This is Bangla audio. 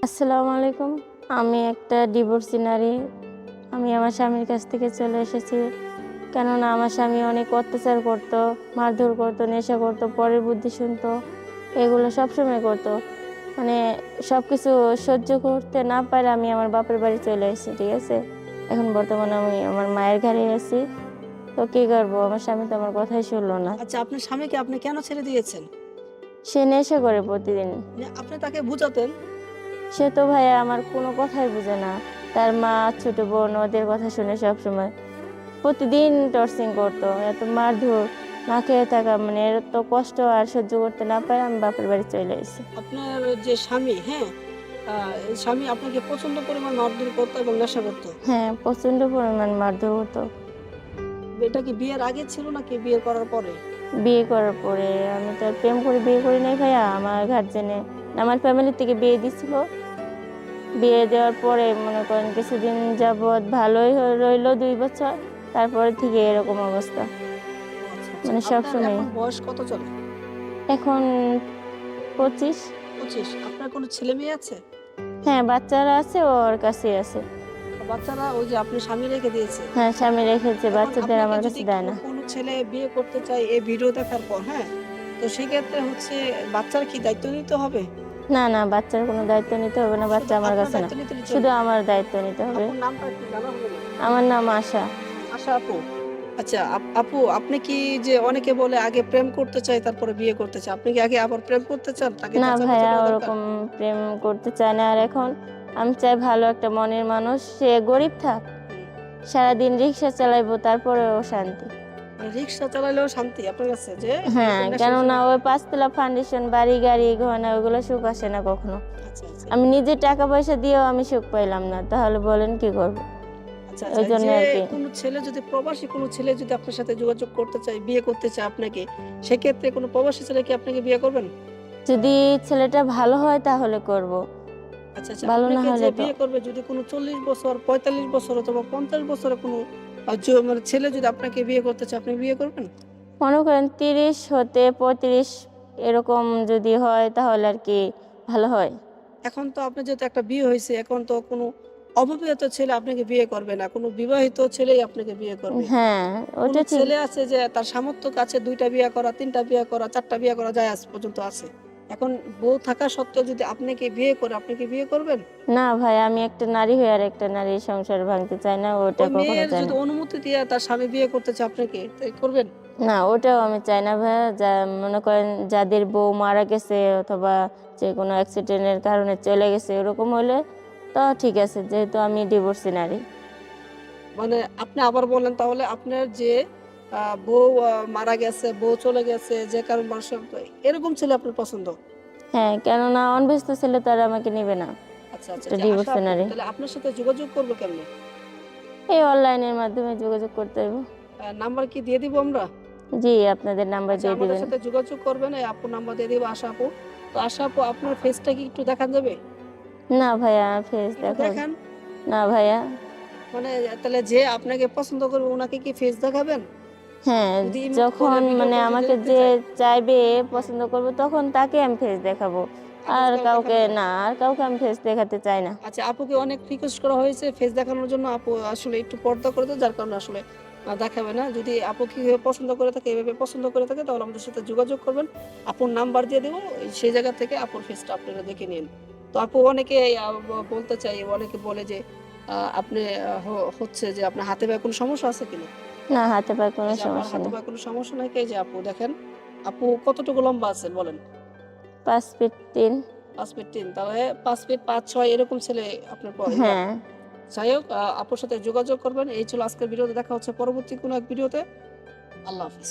আসসালামু আলাইকুম। আমি একটা ডিভোর্সি নারী। আমি আমার স্বামীর কাছ থেকে চলে এসেছি। কেননা আমার স্বামী অনেক অত্যাচার করতো, মারধর করতো, নেশা করতো, পরের বুদ্ধি শুনতো। এগুলো সবসময় করতো। মানে সবকিছু সহ্য করতে না পারে আমি আমার বাপের বাড়ি চলে এসেছি, ঠিক আছে? এখন বর্তমানে আমি আমার মায়ের ঘরে আছি। তো কি করবো? আমার স্বামী তো আমার কথাই শুনলো না। আচ্ছা, আপনার স্বামীকে আপনি কেন ছেড়ে দিয়েছেন? সে নেশা করে প্রতিদিন। আপনি তাকে বুঝাতেন। সে তো ভাইয়া আমার কোনো কথাই বুঝে না। তার মা, ছোট বোন ওদের কথা শুনে সবসময় প্রতিদিন টর্চিং করতো, এত মারধর, না খেয়ে থাকা, মানে এত কষ্ট আর সহ্য করতে না পারে আমি বাপের বাড়ি চলে এসেছি। আপনার যে স্বামী, হ্যাঁ? এই স্বামী আপনাকে প্রচন্ড পরিমাণ মারধর করতো এবং নেশা করতো। হ্যাঁ, প্রচন্ড পরিমাণ মারধর হতো। এটা কি বিয়ের আগে ছিল নাকি বিয়ে করার পরে? বিয়ে করার পরে। আমি তো আর প্রেম করে বিয়ে করি নাই ভাইয়া। আমার গার্জেনে, আমার ফ্যামিলি থেকে বিয়ে দিছিল। বিয়ে দেওয়ার পরে মনে করেন কিছুদিন যাবৎ ভালোই রইলো, 2 বছর। তারপরে থেকে এরকম অবস্থা, ও আচ্ছা, আচ্ছা। মানে আপনার সবসময়। এখন বয়স কত চলে? এখন 25। 25। আপনার কোনো ছেলে মেয়ে আছে? হ্যাঁ, বাচ্চারা আছে, ওর কাছেই আছে। বাচ্চারা ওই যে আপনি স্বামী রেখে দিয়েছে। হ্যাঁ, স্বামী রেখেছে, এখন বাচ্চাদের আপনাকে আমার যদি কাছে দেয় কেউ না। কোনো ছেলে বিয়ে করতে চায় এই ভিডিও দেখার পর, হ্যাঁ? তো সেক্ষেত্রে বাচ্চার কি দায়িত্ব নিতে হবে? না, না, বাচ্চার কোনো দায়িত্ব নিতে হবে না, বাচ্চা শুধু আমার আপনার কাছে না। দায়িত্ব নিতে শুধু চলবে? আমার দায়িত্ব নিতে হবে। আপুর নামটা একটু জানা হলো না। আমার নাম আশা। আশা আপু। আচ্ছা, আপু আপনি কি যে অনেকে বলে আগে প্রেম করতে চায় তারপরে বিয়ে করতে চায়। আপনি কি আগে আবার প্রেম করতে চান? তাকে না যাচাই বাছাই ভাইয়া, করা দরকার? ওরকম প্রেম করতে চায় না। আর এখন আমি চাই ভালো একটা মনের মানুষ, সে গরিব থাক, হুম। সারাদিন রিক্সা চালাইবো, তারপরেও শান্তি। মানে রিক্সা চালাইলেও শান্তি আপনার কাছে যে হ্যাঁ, এরকম নেশা কেননা না। ওই 5 তলা ফাউন্ডেশন, বাড়ি, গাড়ি, গয়না, ওগুলো সুখ আসে না কখনো। আচ্ছা, আচ্ছা। আমি নিজে টাকা পয়সা দিয়েও আমি সুখ পাইলাম না, তাহলে বলেন কি করবো? আচ্ছা, ওই আচ্ছা। এই জন্য যে আর কি। কোন ছেলে যদি প্রবাসী কোন ছেলে যদি আপনার সাথে যোগাযোগ করতে চায়, বিয়ে করতে চায় আপনাকে, সেক্ষেত্রে কোন প্রবাসী ছেলে কি আপনাকে বিয়ে করবেন? যদি ছেলেটা ভালো হয় তাহলে করব, আচ্ছা, আচ্ছা। ভালো না আপনাকে যে হলে তো। বিয়ে করবে যদি কোনো ৪০ বছর, ৪৫ বছর অথবা ৫০ বছরের কোনো মানে ছেলে যদি আপনাকে বিয়ে করতে চায়, আপনি বিয়ে করবেন? মনে করেন 30 হতে 35 এরকম যদি হয় তাহলে আর কি ভালো হয়। এখন তো আপনার যেহেতু একটা বিয়ে হইছে, এখন তো কোনো অবিবাহিত ছেলে আপনাকে বিয়ে করবে না। কোনো বিবাহিত ছেলেই আপনাকে বিয়ে করবে। হ্যাঁ, কোনো ওটা ঠিক। ছেলে আছে যে তার সামর্থ্য আছে ২ টা বিয়ে করা, ৩ টা বিয়ে করা, ৪ টা বিয়ে করা যায় আজ পর্যন্ত আছে। এখন বউ থাকা সত্ত্বেও যদি আপনাকে বিয়ে করে, আপনি কি বিয়ে করবেন? না ভাই, আমি একটা নারী হয়ে আর একটা নারীর সংসার ভাঙতে চাই না, ওটা ওই কখনো মেয়ের চাই যদি না। অনুমতি দিয়ে তার স্বামী বিয়ে করতে চায় আপনাকে, তাই করবেন? না, ওটাও আমি চাই না ভাইয়া। যা মনে করেন যাদের বউ মারা গেছে অথবা যে কোনো অ্যাক্সিডেন্টের কারণে চলে গেছে, ওরকম হলে তো ঠিক আছে, যেহেতু আমি ডিভোর্সি নারী। মানে আপনি আবার বলেন তাহলে আপনার যে বউ মারা গেছে, বউ চলে গেছে যে কারণ বশত এরকম ছেলে আপনার পছন্দ? হ্যাঁ, কেননা অনভ্যস্ত ছেলে তো আর আমাকে নিবে না, আচ্ছা, আচ্ছা। একটা যে আশা ডিভোর্সি আপু নারী। তাহলে আপনার সাথে যোগাযোগ করবে কেমনে? এই অনলাইনের মাধ্যমে যোগাযোগ করতে হইব। নাম্বার কি দিয়ে দিব আমরা? জি, আপনাদের নাম্বার আচ্ছা, দিয়ে আমাদের দিবেন। সাথে যোগাযোগ করবেন। এই আপুর নাম্বার দিয়ে দিব আশা আপু। তো আশা আপু আপনার ফেসটা কি একটু দেখান যাবে? না ভাইয়া, ফেস একটু দেখাব। দেখান। না ভাইয়া। মানে তাহলে যে আপনাকে পছন্দ করবে উনাকে কি ফেস দেখাবেন? হ্যাঁ, যদি ইমো যখন কলের ভিডিও মানে কল যদি আমাকে দেখতে যে চায়? চাইবে, হ্যাঁ, পছন্দ করবো, তখন তাকে আমি ফেস দেখাবো। আদার্স আর কারো কাউকে দেখাবেন না? না, আর কাউকে আমি ফেস দেখাতে চাই না। আচ্ছা, আপুকে অনেক রিকোয়েস্ট করা হয়েছে ফেস দেখানোর জন্য। আপু আসলে একটু পর্দা করে দেয় যার কারণে আসলে দেখাবে না। যদি আপু কিভাবে পছন্দ করে থাকে, এভাবে পছন্দ করে থাকে তাহলে আমাদের সাথে যোগাযোগ করবেন। আপুর নাম্বার দিয়ে দেব। সেই জায়গা থেকে আপুর ফেসটা আপনারা দেখে নিন। তো আপু অনেকে বলতে চাই, অনেকে বলে যে আপনি হচ্ছে যে আপনার হাতে পায়ে কোনো সমস্যা আছে কিনা? না, হাতে পায়ে কোনো এই যে আপনার সমস্যা হাতে নেই। পায়ে কোনো সমস্যা নাই? এই যে আপু দেখেন, আপু কতটুকু লম্বা আছেন বলেন? 5 ফিট 3। ৫ ফিট ৩ তাহলে ৫ ফিট ৫-৬ এরকম ছেলে আপনার ইয়া। হ্যাঁ। যাই হোক আপুর সাথে যোগাযোগ করবেন। এই ছিল আজকের ভিডিওতে। দেখা হচ্ছে পরবর্তী কোনো এক ভিডিওতে। আল্লাহ হাফেজ।